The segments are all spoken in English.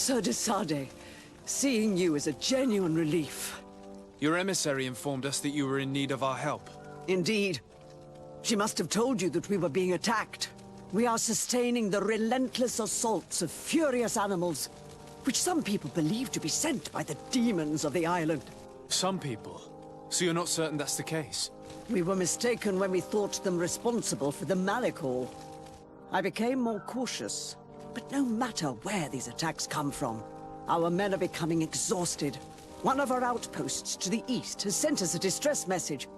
Sir Desade, seeing you is a genuine relief. Your emissary informed us that you were in need of our help. Indeed. She must have told you that we were being attacked. We are sustaining the relentless assaults of furious animals, which some people believe to be sent by the demons of the island. Some people? So you're not certain that's the case? We were mistaken when we thought them responsible for the Malachor. I became more cautious. But no matter where these attacks come from, our men are becoming exhausted. One of our outposts to the east has sent us a distress message.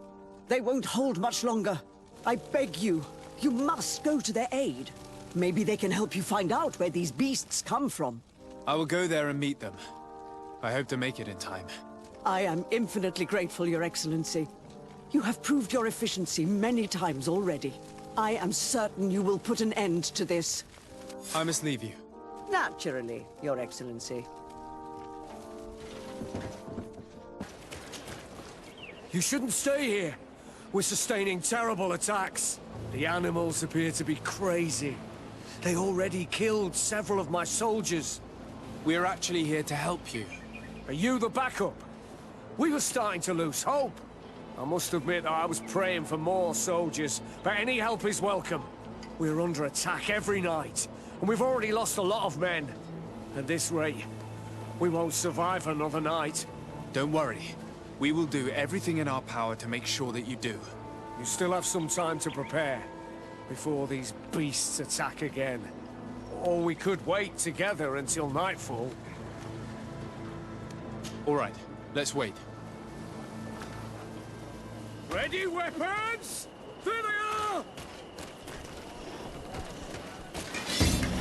They won't hold much longer. I beg you, you must go to their aid. Maybe they can help you find out where these beasts come from. I will go there and meet them. I hope to make it in time. I am infinitely grateful, Your Excellency. You have proved your efficiency many times already. I am certain you will put an end to this. I must leave you. Naturally, Your Excellency. You shouldn't stay here. We're sustaining terrible attacks. The animals appear to be crazy. They already killed several of my soldiers. We are actually here to help you. Are you the backup? We were starting to lose hope. I must admit that I was praying for more soldiers, but any help is welcome. We're under attack every night, and we've already lost a lot of men. At this rate, we won't survive another night. Don't worry. We will do everything in our power to make sure that you do. You still have some time to prepare, before these beasts attack again. Or we could wait together until nightfall. All right, let's wait. Ready, weapons? There they are!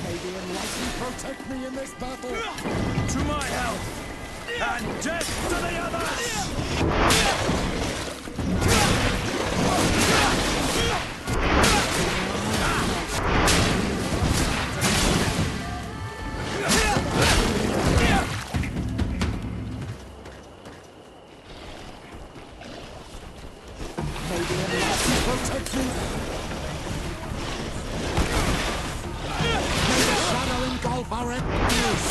May the Enlightened protect me in this battle! To my help! And death to the others! May the Enlightened protect me! May the shadow engulf our enemies!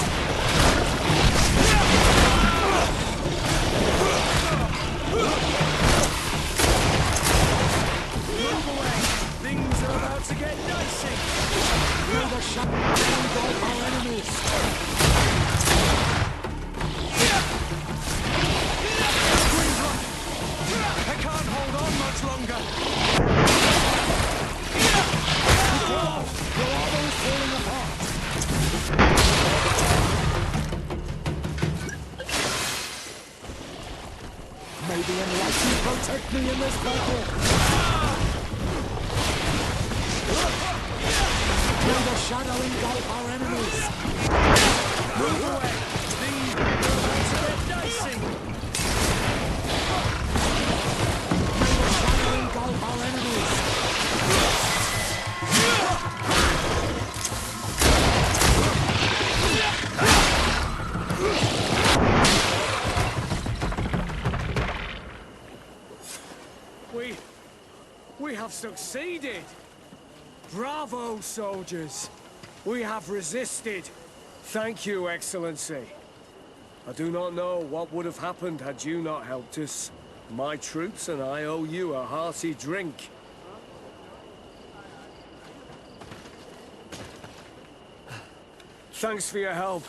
Move away! Things are about to get dicey! May the shadow engulf our enemies! I can't hold on much longer! Your armor is falling apart! May the Enlightened protect me in this battle! May the shadow engulf our enemies! Move away! Things are about to get dicey! May the shadow engulf our enemies! We have succeeded! Bravo, soldiers! We have resisted! Thank you, Excellency. I do not know what would have happened had you not helped us. My troops and I owe you a hearty drink. Thanks for your help.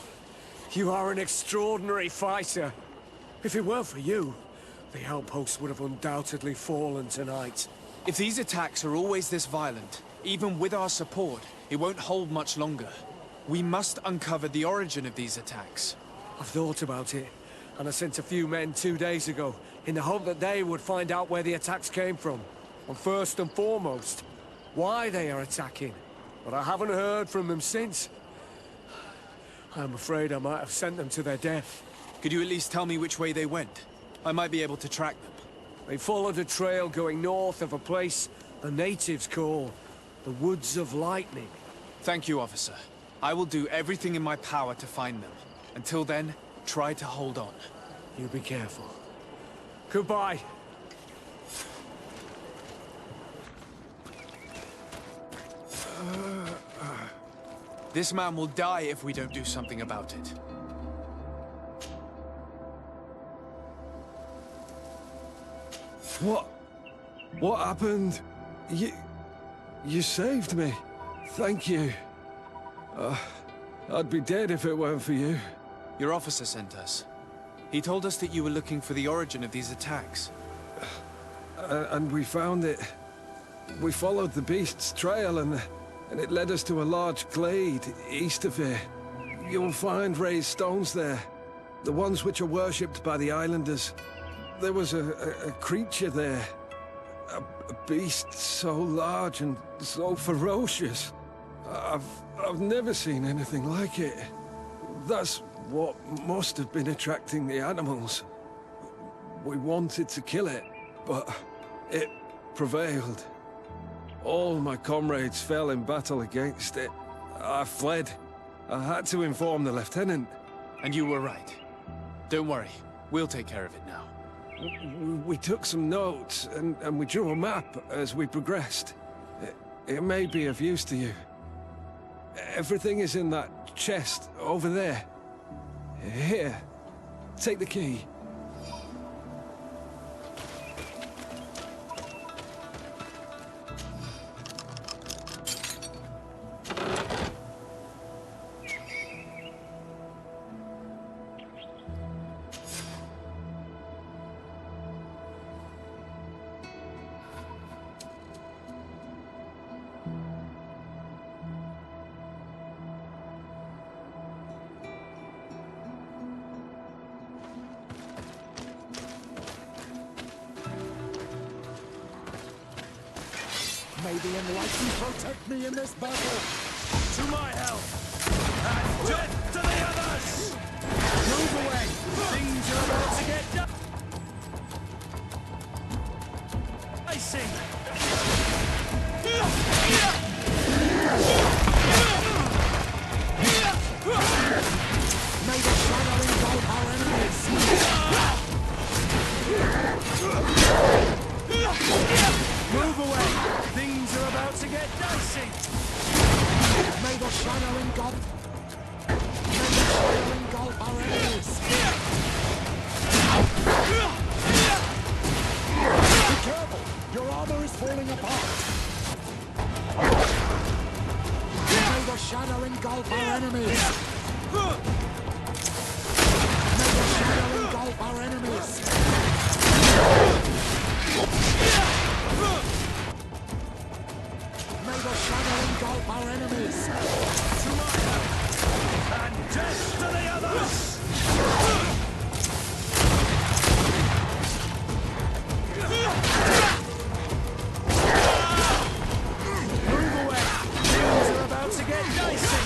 You are an extraordinary fighter. If it weren't for you, the outpost would have undoubtedly fallen tonight. If these attacks are always this violent, even with our support, it won't hold much longer. We must uncover the origin of these attacks. I've thought about it, and I sent a few men 2 days ago, in the hope that they would find out where the attacks came from. And first and foremost, why they are attacking. But I haven't heard from them since. I'm afraid I might have sent them to their death. Could you at least tell me which way they went? I might be able to track them. They followed a trail going north of a place the natives call the Woods of Lightning. Thank you, officer. I will do everything in my power to find them. Until then, try to hold on. You be careful. Goodbye. This man will die if we don't do something about it. What? What happened? You saved me. Thank you. I'd be dead if it weren't for you. Your officer sent us. He told us that you were looking for the origin of these attacks. And we found it. We followed the beast's trail and it led us to a large glade east of here. You'll find raised stones there. The ones which are worshipped by the islanders. There was a creature there. A beast so large and so ferocious. I've never seen anything like it. That's what must have been attracting the animals. We wanted to kill it, but it prevailed. All my comrades fell in battle against it. I fled. I had to inform the lieutenant. And you were right. Don't worry, we'll take care of it now. We took some notes, and we drew a map as we progressed. It may be of use to you. Everything is in that chest over there. Here, take the key. May the enlightened protect me in this battle. To my help! And death to the others! Move away! Things are about to get done! I see! May the shadow engulf our enemies. Move away! Things are about to get dicey! May the shadow engulf. May the shadow engulf our enemies. Be careful! Your armor is falling apart. May the shadow engulf our enemies. May the shadow engulf our enemies. May the shadow engulf our enemies. To my help! And death to the others! Move away! Things are about to get dicey!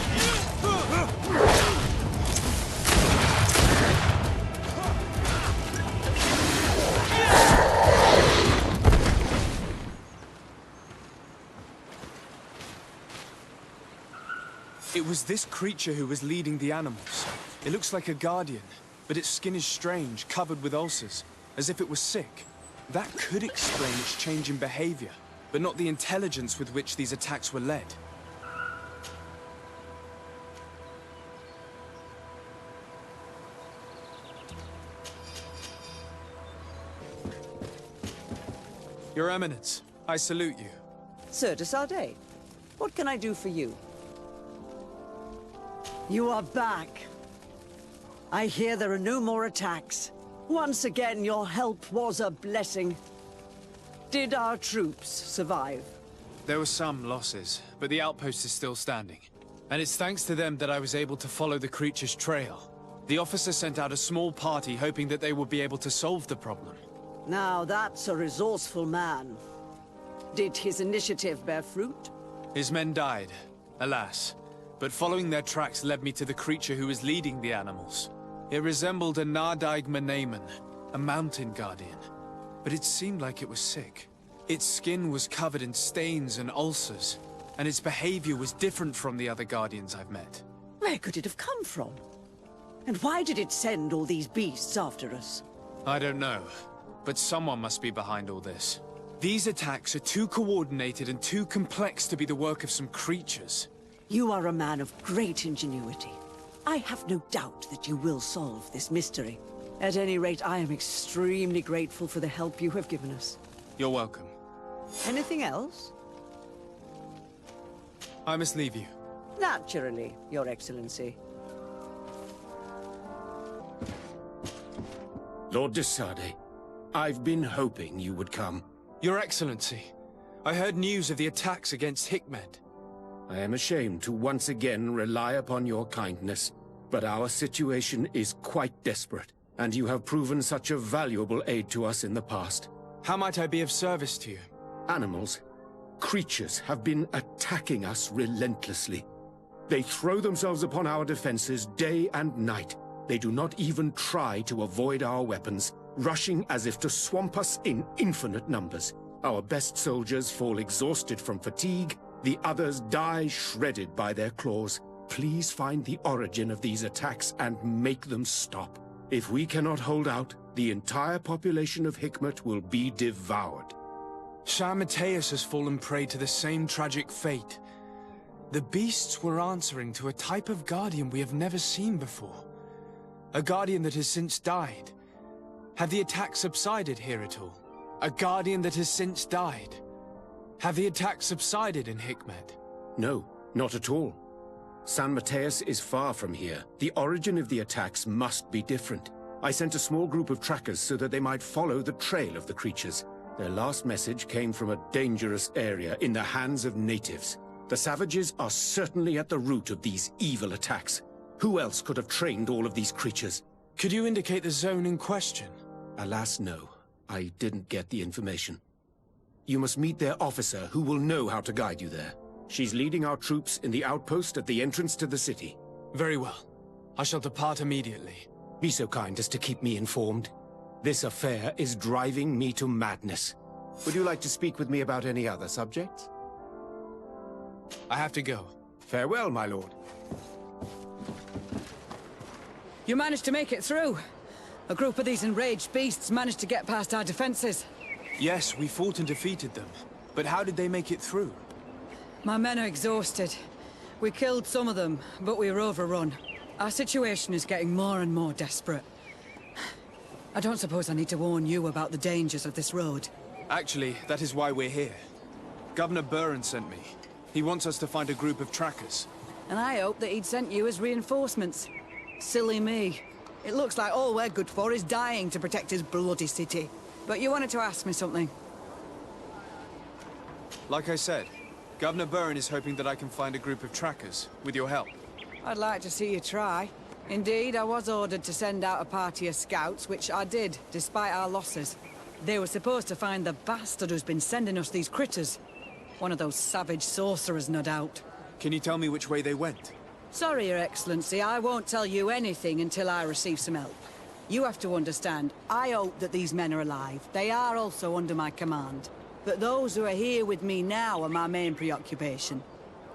It was this creature who was leading the animals. It looks like a guardian, but its skin is strange, covered with ulcers, as if it was sick. That could explain its change in behavior, but not the intelligence with which these attacks were led. Your Eminence, I salute you. Sir de Sardet, what can I do for you? You are back. I hear there are no more attacks. Once again, your help was a blessing. Did our troops survive? There were some losses, but the outpost is still standing. And it's thanks to them that I was able to follow the creature's trail. The officer sent out a small party hoping that they would be able to solve the problem. Now that's a resourceful man. Did his initiative bear fruit? His men died, alas. But following their tracks led me to the creature who was leading the animals. It resembled a Nardaig Menaemon, a mountain guardian. But it seemed like it was sick. Its skin was covered in stains and ulcers, and its behavior was different from the other guardians I've met. Where could it have come from? And why did it send all these beasts after us? I don't know, but someone must be behind all this. These attacks are too coordinated and too complex to be the work of some creatures. You are a man of great ingenuity. I have no doubt that you will solve this mystery. At any rate, I am extremely grateful for the help you have given us. You're welcome. Anything else? I must leave you. Naturally, Your Excellency. Lord de Sade, I've been hoping you would come. Your Excellency, I heard news of the attacks against Hikmet. I am ashamed to once again rely upon your kindness, but our situation is quite desperate, and you have proven such a valuable aid to us in the past. How might I be of service to you? Animals, creatures have been attacking us relentlessly. They throw themselves upon our defenses day and night. They do not even try to avoid our weapons, rushing as if to swamp us in infinite numbers. Our best soldiers fall exhausted from fatigue, the others die shredded by their claws. Please find the origin of these attacks and make them stop. If we cannot hold out, the entire population of Hikmet will be devoured. Shah Matthias has fallen prey to the same tragic fate. The beasts were answering to a type of guardian we have never seen before. A guardian that has since died. Have the attacks subsided here at all? A guardian that has since died. Have the attacks subsided in Hikmet? No, not at all. San Mateus is far from here. The origin of the attacks must be different. I sent a small group of trackers so that they might follow the trail of the creatures. Their last message came from a dangerous area in the hands of natives. The savages are certainly at the root of these evil attacks. Who else could have trained all of these creatures? Could you indicate the zone in question? Alas, no. I didn't get the information. You must meet their officer, who will know how to guide you there. She's leading our troops in the outpost at the entrance to the city. Very well. I shall depart immediately. Be so kind as to keep me informed. This affair is driving me to madness. Would you like to speak with me about any other subjects? I have to go. Farewell, my lord. You managed to make it through. A group of these enraged beasts managed to get past our defenses. Yes, we fought and defeated them. But how did they make it through? My men are exhausted. We killed some of them, but we were overrun. Our situation is getting more and more desperate. I don't suppose I need to warn you about the dangers of this road. Actually, that is why we're here. Governor Buren sent me. He wants us to find a group of trackers. And I hope that he'd sent you as reinforcements. Silly me. It looks like all we're good for is dying to protect his bloody city. But you wanted to ask me something. Like I said, Governor Buren is hoping that I can find a group of trackers, with your help. I'd like to see you try. Indeed, I was ordered to send out a party of scouts, which I did, despite our losses. They were supposed to find the bastard who's been sending us these critters. One of those savage sorcerers, no doubt. Can you tell me which way they went? Sorry, Your Excellency, I won't tell you anything until I receive some help. You have to understand, I hope that these men are alive. They are also under my command. But those who are here with me now are my main preoccupation.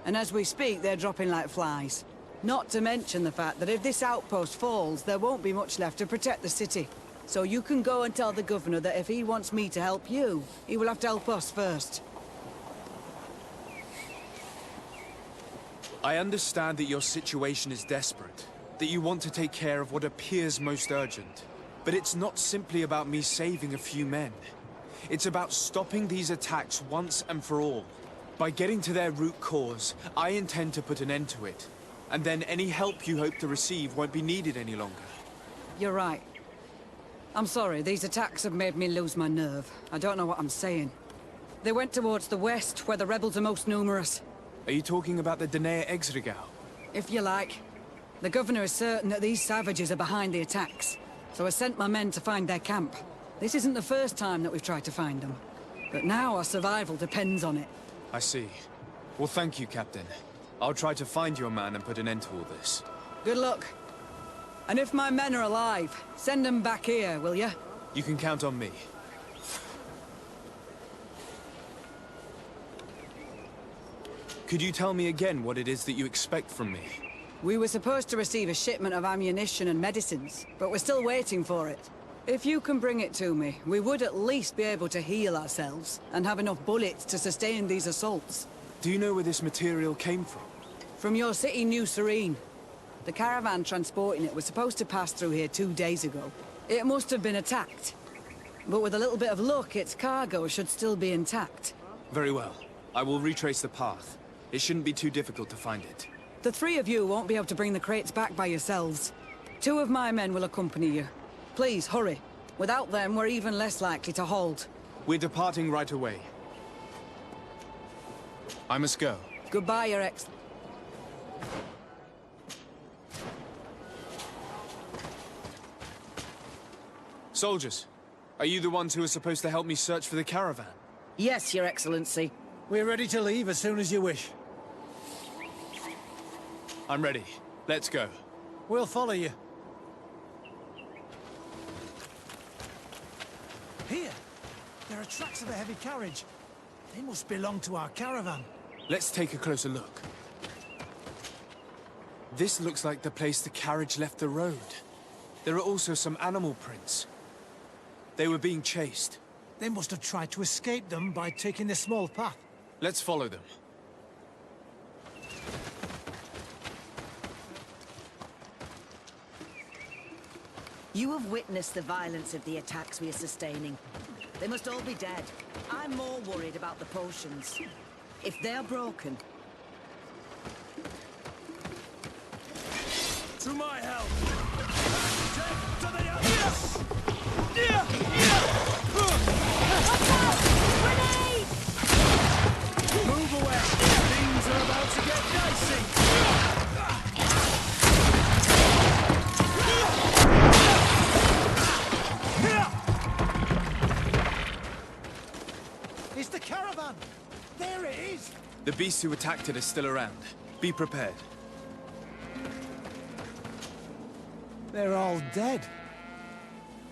And as we speak, they're dropping like flies. Not to mention the fact that if this outpost falls, there won't be much left to protect the city. So you can go and tell the governor that if he wants me to help you, he will have to help us first. I understand that your situation is desperate, that you want to take care of what appears most urgent. But it's not simply about me saving a few men. It's about stopping these attacks once and for all. By getting to their root cause, I intend to put an end to it. And then any help you hope to receive won't be needed any longer. You're right. I'm sorry, these attacks have made me lose my nerve. I don't know what I'm saying. They went towards the west, where the rebels are most numerous. Are you talking about the Danea Exregao? If you like. The governor is certain that these savages are behind the attacks, so I sent my men to find their camp. This isn't the first time that we've tried to find them, but now our survival depends on it. I see. Well, thank you, Captain. I'll try to find your man and put an end to all this. Good luck. And if my men are alive, send them back here, will you? You can count on me. Could you tell me again what it is that you expect from me? We were supposed to receive a shipment of ammunition and medicines, but we're still waiting for it. If you can bring it to me, we would at least be able to heal ourselves and have enough bullets to sustain these assaults. Do you know where this material came from? From your city, New Serene. The caravan transporting it was supposed to pass through here 2 days ago. It must have been attacked. But with a little bit of luck, its cargo should still be intact. Very well. I will retrace the path. It shouldn't be too difficult to find it. The three of you won't be able to bring the crates back by yourselves. 2 of my men will accompany you. Please, hurry. Without them, we're even less likely to halt. We're departing right away. I must go. Goodbye, Your Ex... Soldiers, are you the ones who are supposed to help me search for the caravan? Yes, Your Excellency. We're ready to leave as soon as you wish. I'm ready. Let's go. We'll follow you. Here! There are tracks of a heavy carriage. They must belong to our caravan. Let's take a closer look. This looks like the place the carriage left the road. There are also some animal prints. They were being chased. They must have tried to escape them by taking this small path. Let's follow them. You have witnessed the violence of the attacks we are sustaining. They must all be dead. I'm more worried about the potions. If they're broken... To my help! Move away! Things are about to get dicey! It's the caravan! There it is! The beast who attacked it is still around. Be prepared. They're all dead.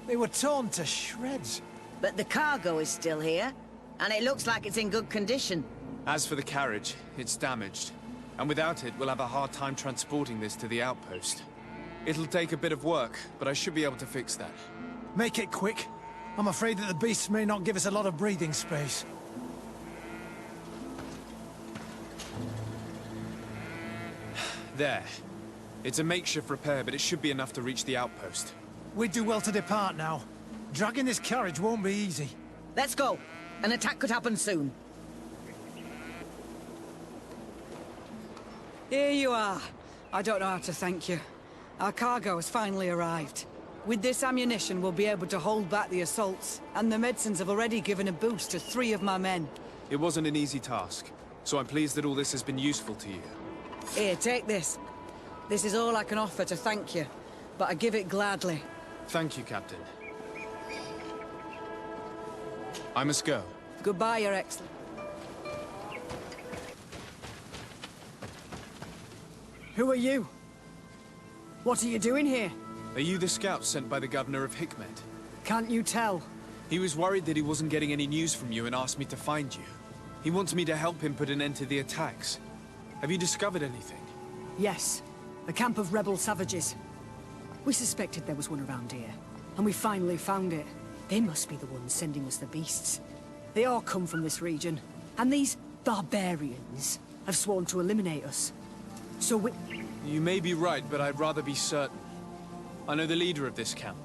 They were torn to shreds. But the cargo is still here, and it looks like it's in good condition. As for the carriage, it's damaged. And without it, we'll have a hard time transporting this to the outpost. It'll take a bit of work, but I should be able to fix that. Make it quick. I'm afraid that the beasts may not give us a lot of breathing space. There. It's a makeshift repair, but it should be enough to reach the outpost. We'd do well to depart now. Dragging this carriage won't be easy. Let's go. An attack could happen soon. Here you are. I don't know how to thank you. Our cargo has finally arrived. With this ammunition, we'll be able to hold back the assaults, and the medicines have already given a boost to 3 of my men. It wasn't an easy task, so I'm pleased that all this has been useful to you. Here, take this. This is all I can offer to thank you, but I give it gladly. Thank you, Captain. I must go. Goodbye, Your Excellency. Who are you? What are you doing here? Are you the scout sent by the governor of Hikmet? Can't you tell? He was worried that he wasn't getting any news from you and asked me to find you. He wants me to help him put an end to the attacks. Have you discovered anything? Yes. A camp of rebel savages. We suspected there was one around here, and we finally found it. They must be the ones sending us the beasts. They all come from this region, and these barbarians have sworn to eliminate us. So we... You may be right, but I'd rather be certain. I know the leader of this camp.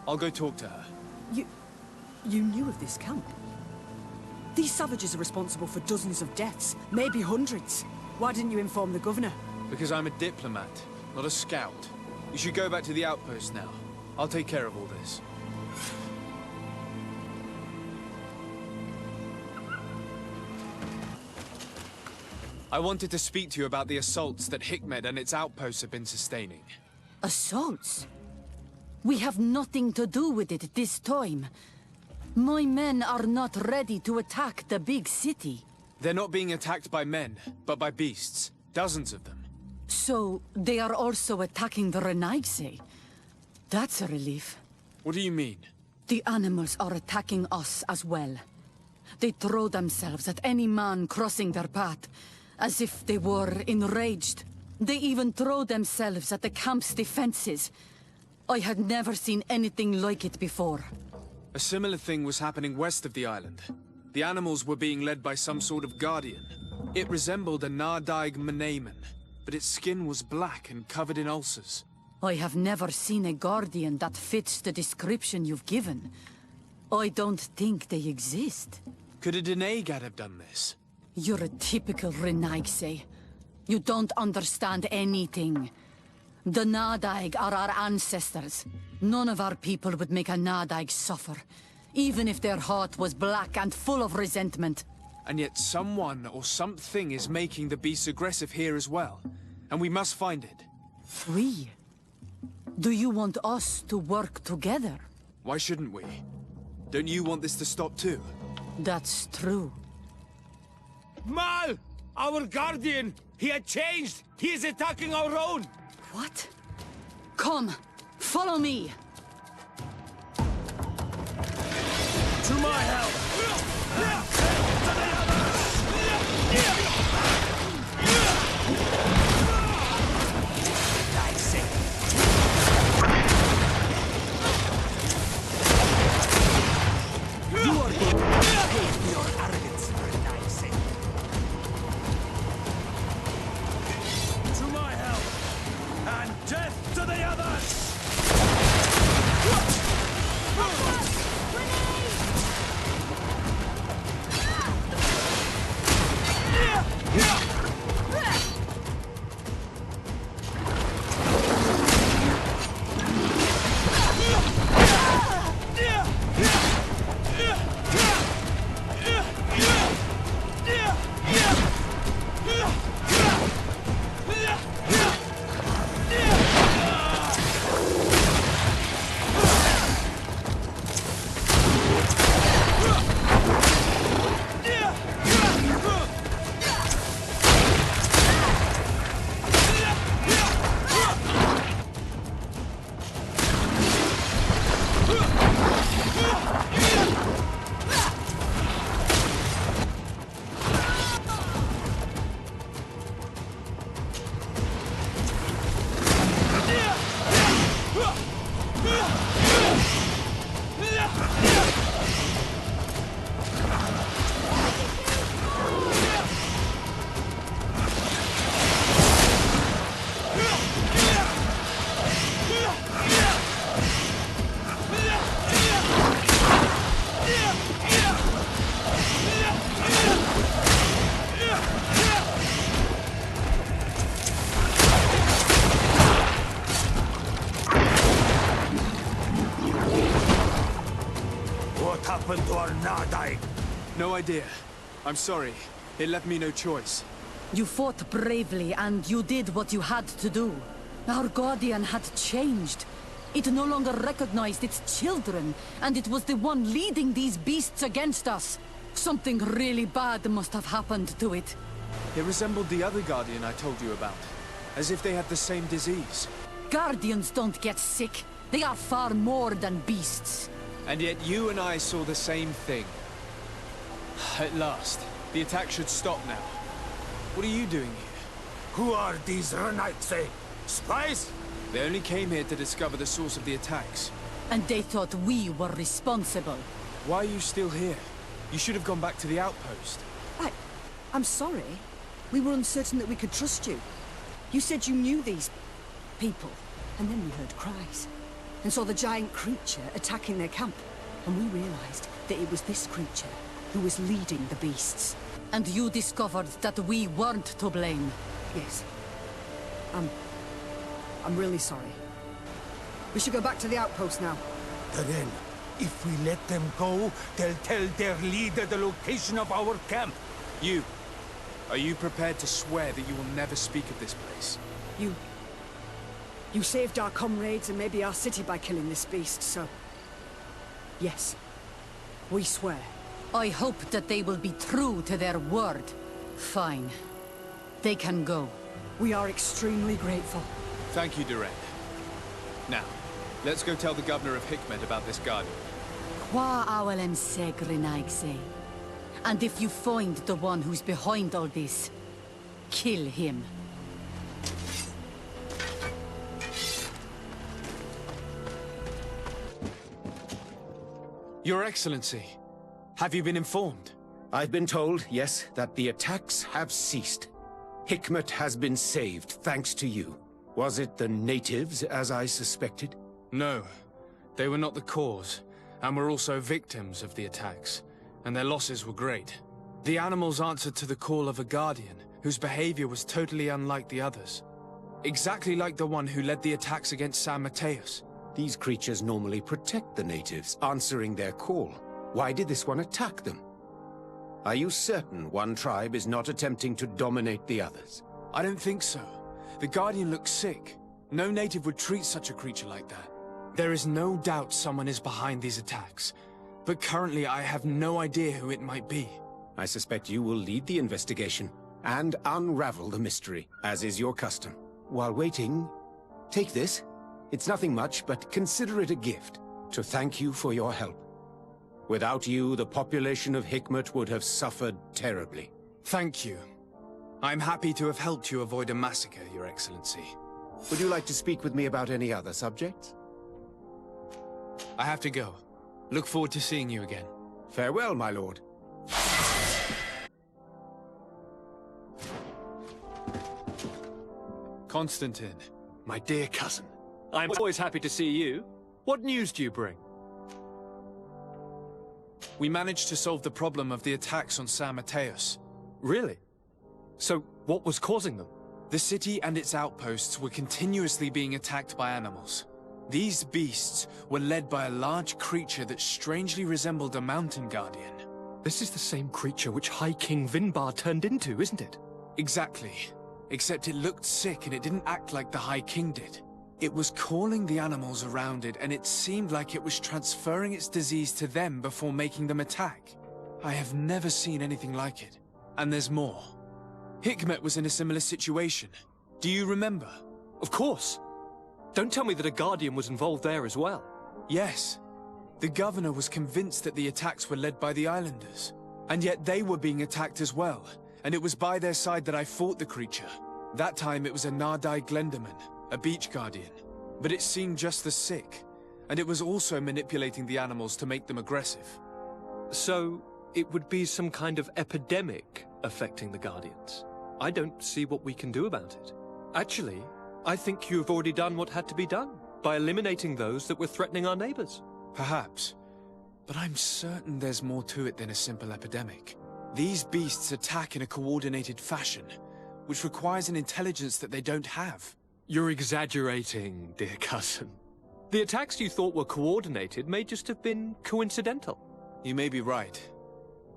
I'll go talk to her. You knew of this camp? These savages are responsible for dozens of deaths, maybe hundreds. Why didn't you inform the governor? Because I'm a diplomat, not a scout. You should go back to the outpost now. I'll take care of all this. I wanted to speak to you about the assaults that Hikmet and its outposts have been sustaining. Assaults? We have nothing to do with it this time. My men are not ready to attack the big city. They're not being attacked by men, but by beasts. Dozens of them. So, they are also attacking the Renaigse. That's a relief. What do you mean? The animals are attacking us as well. They throw themselves at any man crossing their path, as if they were enraged. They even throw themselves at the camp's defenses. I had never seen anything like it before. A similar thing was happening west of the island. The animals were being led by some sort of guardian. It resembled a Nardaig Menamen, but its skin was black and covered in ulcers. I have never seen a guardian that fits the description you've given. I don't think they exist. Could a Denegad have done this? You're a typical Renaigse. You don't understand anything. The Nadaig are our ancestors. None of our people would make a Nadaig suffer, even if their heart was black and full of resentment. And yet someone or something is making the beasts aggressive here as well. And we must find it. We? Do you want us to work together? Why shouldn't we? Don't you want this to stop too? That's true. Mal! Our guardian! He had changed! He is attacking our own! What? Come, follow me! To my help! You are going to pay for your arrogance, Renaigse. To my help! And death to the others! happened to our Nadaig? No idea. I'm sorry. It left me no choice. You fought bravely, and you did what you had to do. Our Guardian had changed. It no longer recognized its children, and it was the one leading these beasts against us. Something really bad must have happened to it. It resembled the other Guardian I told you about. As if they had the same disease. Guardians don't get sick. They are far more than beasts. And yet you and I saw the same thing. At last. The attack should stop now. What are you doing here? Who are these Renaigse? Spies? They only came here to discover the source of the attacks. And they thought we were responsible. Why are you still here? You should have gone back to the outpost. I'm sorry. We were uncertain that we could trust you. You said you knew these people, and then we heard cries, and saw the giant creature attacking their camp. And we realized that it was this creature who was leading the beasts. And you discovered that we weren't to blame. Yes. I'm really sorry. We should go back to the outpost now. Then, if we let them go, they'll tell their leader the location of our camp. You. Are you prepared to swear that you will never speak of this place? You saved our comrades and maybe our city by killing this beast, so... Yes. We swear. I hope that they will be true to their word. Fine. They can go. We are extremely grateful. Thank you, Duran. Now, let's go tell the governor of Hikmet about this guardian. Qua awalem seg Renaigse. And if you find the one who's behind all this, kill him. Your Excellency, have you been informed? I've been told, yes, that the attacks have ceased. Hikmet has been saved, thanks to you. Was it the natives, as I suspected? No, they were not the cause. and were also victims of the attacks, and their losses were great. The animals answered to the call of a guardian, whose behavior was totally unlike the others. Exactly like the one who led the attacks against San Mateus. These creatures normally protect the natives, answering their call. Why did this one attack them? Are you certain one tribe is not attempting to dominate the others? I don't think so. The Guardian looks sick. No native would treat such a creature like that. There is no doubt someone is behind these attacks, but currently I have no idea who it might be. I suspect you will lead the investigation and unravel the mystery, as is your custom. While waiting, take this. It's nothing much, but consider it a gift to thank you for your help. Without you, the population of Hikmet would have suffered terribly. Thank you. I'm happy to have helped you avoid a massacre, Your Excellency. Would you like to speak with me about any other subjects? I have to go. Look forward to seeing you again. Farewell, my lord. Constantine. My dear cousin, I'm always happy to see you. What news do you bring? We managed to solve the problem of the attacks on San Mateus. Really? So, what was causing them? The city and its outposts were continuously being attacked by animals. These beasts were led by a large creature that strangely resembled a mountain guardian. This is the same creature which High King Vinbar turned into, isn't it? Exactly. Except it looked sick and it didn't act like the High King did. It was calling the animals around it, and it seemed like it was transferring its disease to them before making them attack. I have never seen anything like it. And there's more. Hikmet was in a similar situation. Do you remember? Of course. Don't tell me that a Guardian was involved there as well. Yes. The governor was convinced that the attacks were led by the islanders. And yet they were being attacked as well. And it was by their side that I fought the creature. That time it was a Nardai Glenderman, a beach guardian. But it seemed just as sick. And it was also manipulating the animals to make them aggressive. So, it would be some kind of epidemic affecting the Guardians. I don't see what we can do about it. Actually, I think you've already done what had to be done, by eliminating those that were threatening our neighbors. Perhaps. But I'm certain there's more to it than a simple epidemic. These beasts attack in a coordinated fashion, which requires an intelligence that they don't have. You're exaggerating, dear cousin. The attacks you thought were coordinated may just have been coincidental. You may be right.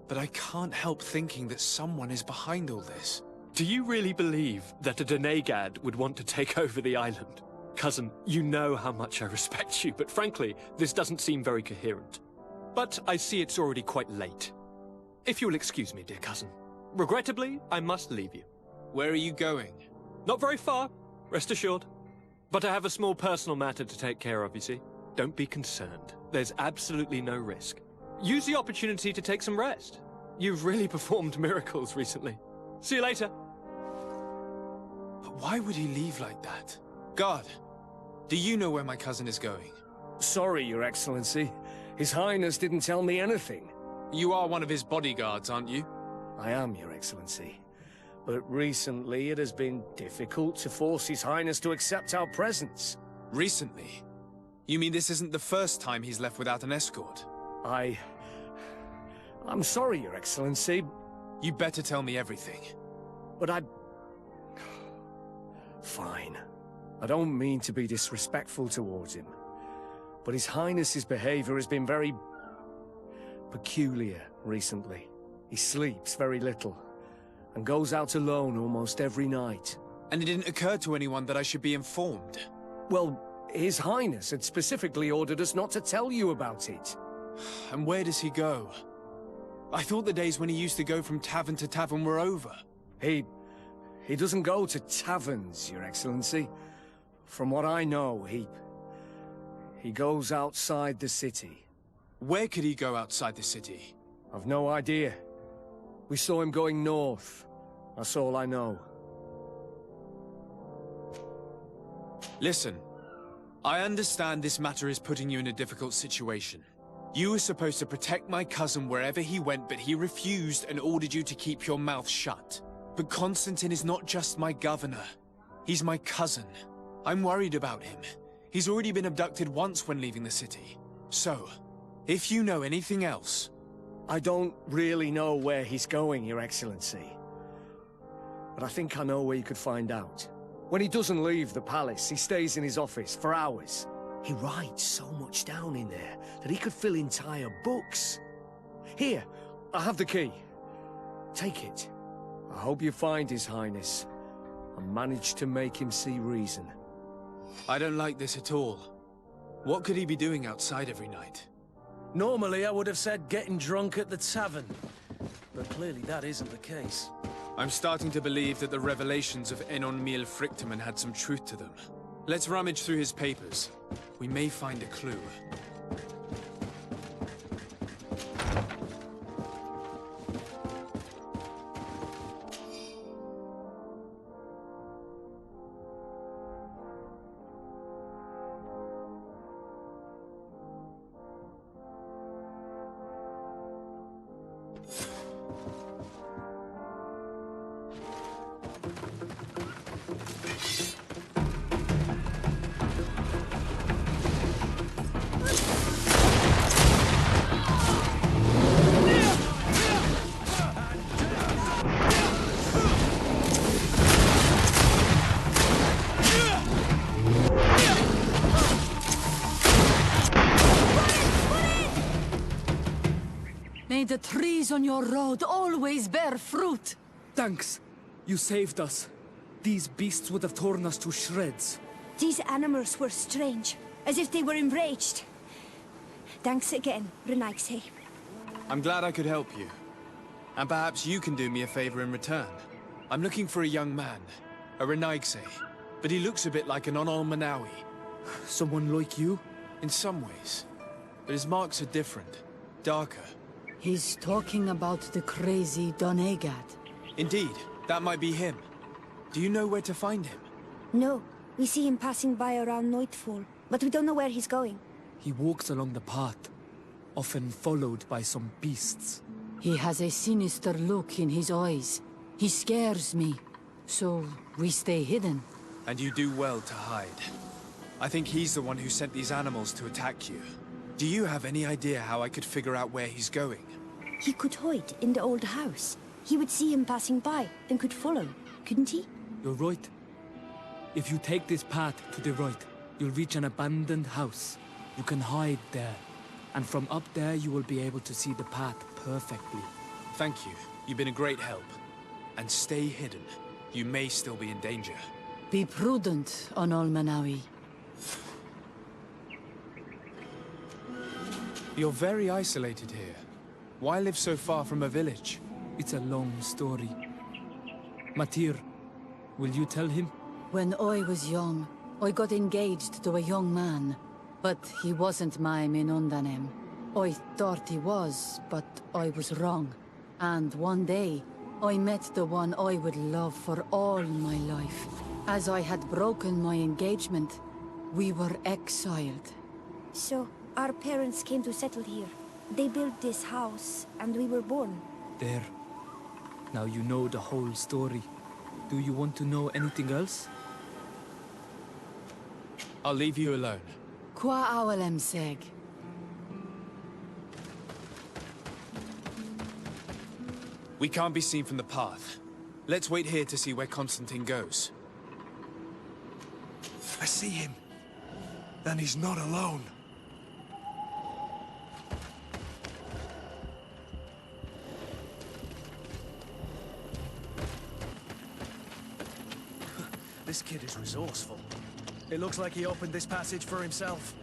But I can't help thinking that someone is behind all this. Do you really believe that a Denegad would want to take over the island? Cousin, you know how much I respect you, but frankly, this doesn't seem very coherent. But I see it's already quite late. If you'll excuse me, dear cousin. Regrettably, I must leave you. Where are you going? Not very far, rest assured. But I have a small personal matter to take care of, you see. Don't be concerned. There's absolutely no risk. Use the opportunity to take some rest. You've really performed miracles recently. See you later. But why would he leave like that? Guard, do you know where my cousin is going? Sorry, Your Excellency. His Highness didn't tell me anything. You are one of his bodyguards, aren't you? I am, Your Excellency. But recently it has been difficult to force His Highness to accept our presence. Recently? You mean this isn't the first time he's left without an escort? I'm sorry, Your Excellency. You better tell me everything. But Fine. I don't mean to be disrespectful towards him. But His Highness's behavior has been very peculiar recently. He sleeps very little, and goes out alone almost every night. And it didn't occur to anyone that I should be informed? Well, His Highness had specifically ordered us not to tell you about it. And where does he go? I thought the days when he used to go from tavern to tavern were over. He doesn't go to taverns, Your Excellency. From what I know, he goes outside the city. Where could he go outside the city? I've no idea. We saw him going north. That's all I know. Listen, I understand this matter is putting you in a difficult situation. You were supposed to protect my cousin wherever he went, but he refused and ordered you to keep your mouth shut. But Constantine is not just my governor. He's my cousin. I'm worried about him. He's already been abducted once when leaving the city. So, If you know anything else... I don't really know where he's going, Your Excellency. But I think I know where you could find out. When he doesn't leave the palace, he stays in his office for hours. He writes so much down in there that he could fill entire books. Here, I have the key. Take it. I hope you find His Highness and manage to make him see reason. I don't like this at all. What could he be doing outside every night? Normally, I would have said getting drunk at the tavern. But clearly that isn't the case. I'm starting to believe that the revelations of Enon Miel Frichtemann had some truth to them. Let's rummage through his papers. We may find a clue. May the trees on your road always bear fruit. Thanks. You saved us. These beasts would have torn us to shreds. These animals were strange, as if they were enraged. Thanks again, Renaigse. I'm glad I could help you. And perhaps you can do me a favor in return. I'm looking for a young man, a Renaigse, but he looks a bit like an Onol Manawi. Someone like you? In some ways. But his marks are different, darker. He's talking about the crazy Donegad. Indeed, that might be him. Do you know where to find him? No, we see him passing by around nightfall, but we don't know where he's going. He walks along the path, often followed by some beasts. He has a sinister look in his eyes. He scares me, so we stay hidden. And you do well to hide. I think he's the one who sent these animals to attack you. Do you have any idea how I could figure out where he's going? He could hide in the old house. He would see him passing by and could follow, couldn't he? You're right. If you take this path to the right, you'll reach an abandoned house. You can hide there. And from up there, you will be able to see the path perfectly. Thank you. You've been a great help. And stay hidden. You may still be in danger. Be prudent, Onol Manawi. You're very isolated here. Why live so far from a village? It's a long story. Matir, will you tell him? When I was young, I got engaged to a young man. But he wasn't my Minundanem. I thought he was, but I was wrong. And one day, I met the one I would love for all my life. As I had broken my engagement, we were exiled. So, our parents came to settle here. They built this house, and we were born. There. Now you know the whole story. Do you want to know anything else? I'll leave you alone. Qua awalem seg. We can't be seen from the path. Let's wait here to see where Constantine goes. I see him. And he's not alone. This kid is resourceful. It looks like he opened this passage for himself.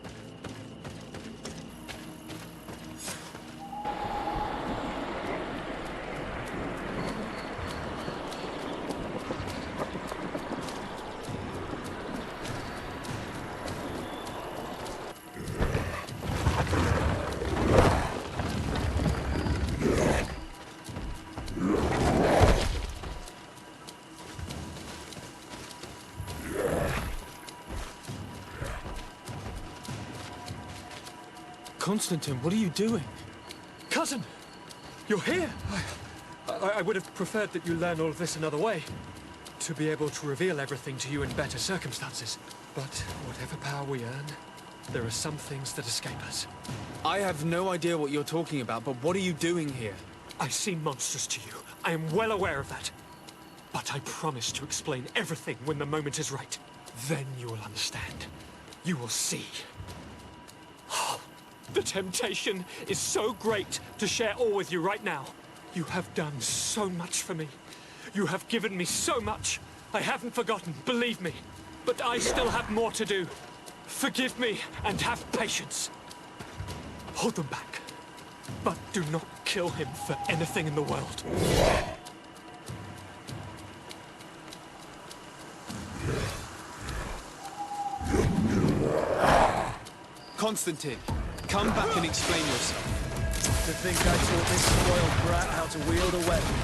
Constantine, what are you doing? Cousin! You're here! I would have preferred that you learn all of this another way. To be able to reveal everything to you in better circumstances. But whatever power we earn, There are some things that escape us. I have no idea what you're talking about, but what are you doing here? I seem monstrous to you. I am well aware of that. But I promise to explain everything when the moment is right. Then you will understand. You will see. Oh, the temptation is so great to share all with you right now. You have done so much for me. You have given me so much. I haven't forgotten, believe me. But I still have more to do. Forgive me and have patience. Hold them back. But do not kill him for anything in the world. Constantine, come back and explain yourself. To think I taught this spoiled brat how to wield a weapon,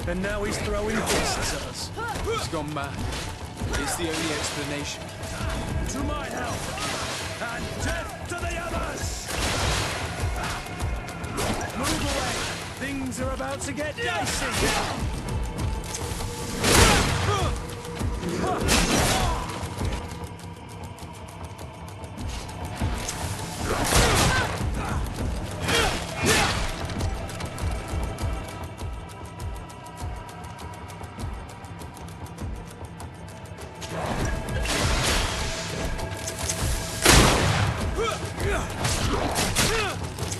and now he's throwing fists at us. He's gone mad. It's the only explanation. To my help, and death to the others! Move away! Things are about to get dicey!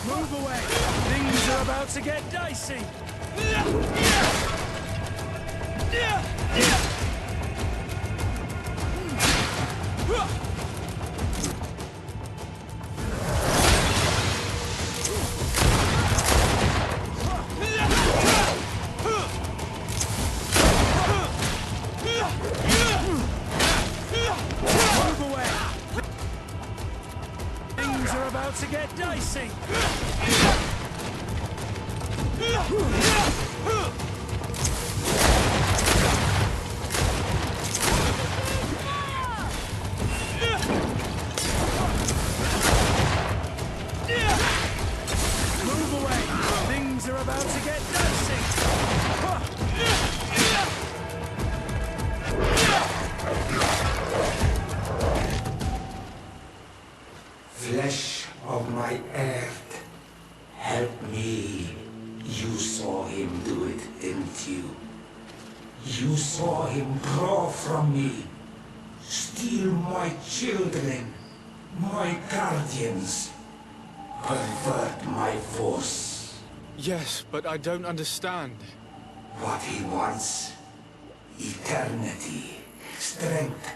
Move away! Things are about to get dicey! Move away! Things are about to get dicey! Move away! Things are about to get dicey! Flesh of my earth, help me. You saw him do it, didn't you? You saw him draw from me, steal my children, my guardians, pervert my force. Yes, but I don't understand. What he wants, eternity, strength,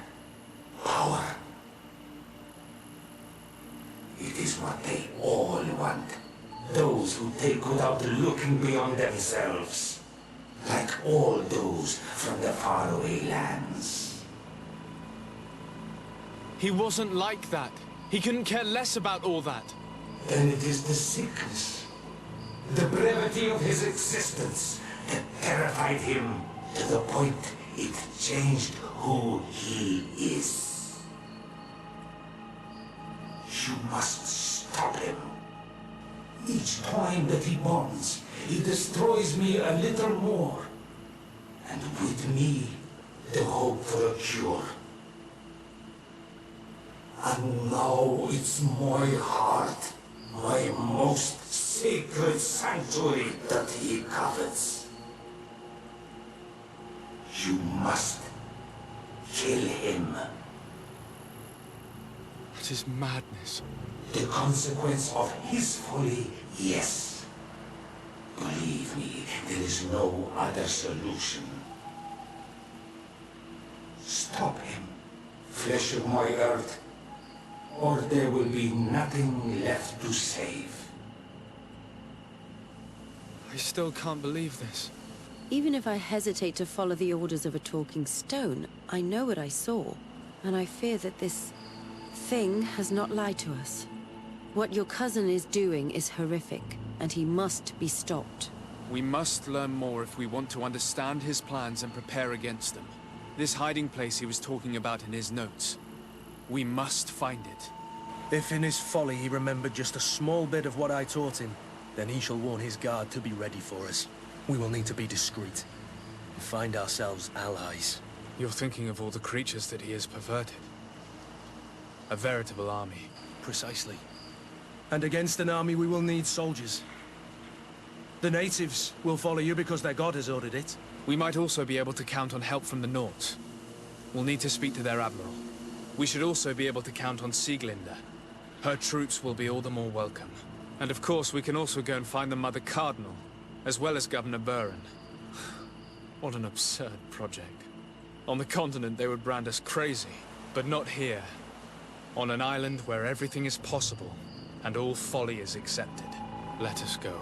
power. It is what they all want. Those who take without looking beyond themselves. Like all those from the faraway lands. He wasn't like that. He couldn't care less about all that. Then it is the sickness, the brevity of his existence that terrified him to the point it changed who he is. You must stop him. Each time that he bonds, he destroys me a little more. And with me, the hope for a cure. And now it's my heart, my most sacred sanctuary that he covets. You must kill him. It is madness. The consequence of his folly, yes. Believe me, there is no other solution. Stop him, flesh of my earth, or there will be nothing left to save. I still can't believe this. Even if I hesitate to follow the orders of a talking stone, I know what I saw, and I fear that this thing has not lied to us. What your cousin is doing is horrific, and he must be stopped. We must learn more if we want to understand his plans and prepare against them. This hiding place he was talking about in his notes. We must find it. If in his folly he remembered just a small bit of what I taught him, then he shall warn his guard to be ready for us. We will need to be discreet and find ourselves allies. You're thinking of all the creatures that he has perverted. A veritable army. Precisely. And against an army we will need soldiers. The natives will follow you because their god has ordered it. We might also be able to count on help from the Nords. We'll need to speak to their admiral. We should also be able to count on Sieglinde. Her troops will be all the more welcome. And of course, we can also go and find the Mother Cardinal, as well as Governor Buren. What an absurd project. On the continent, they would brand us crazy, but not here. On an island where everything is possible, and all folly is accepted. Let us go.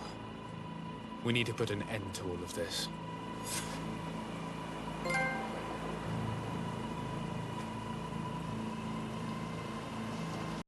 We need to put an end to all of this.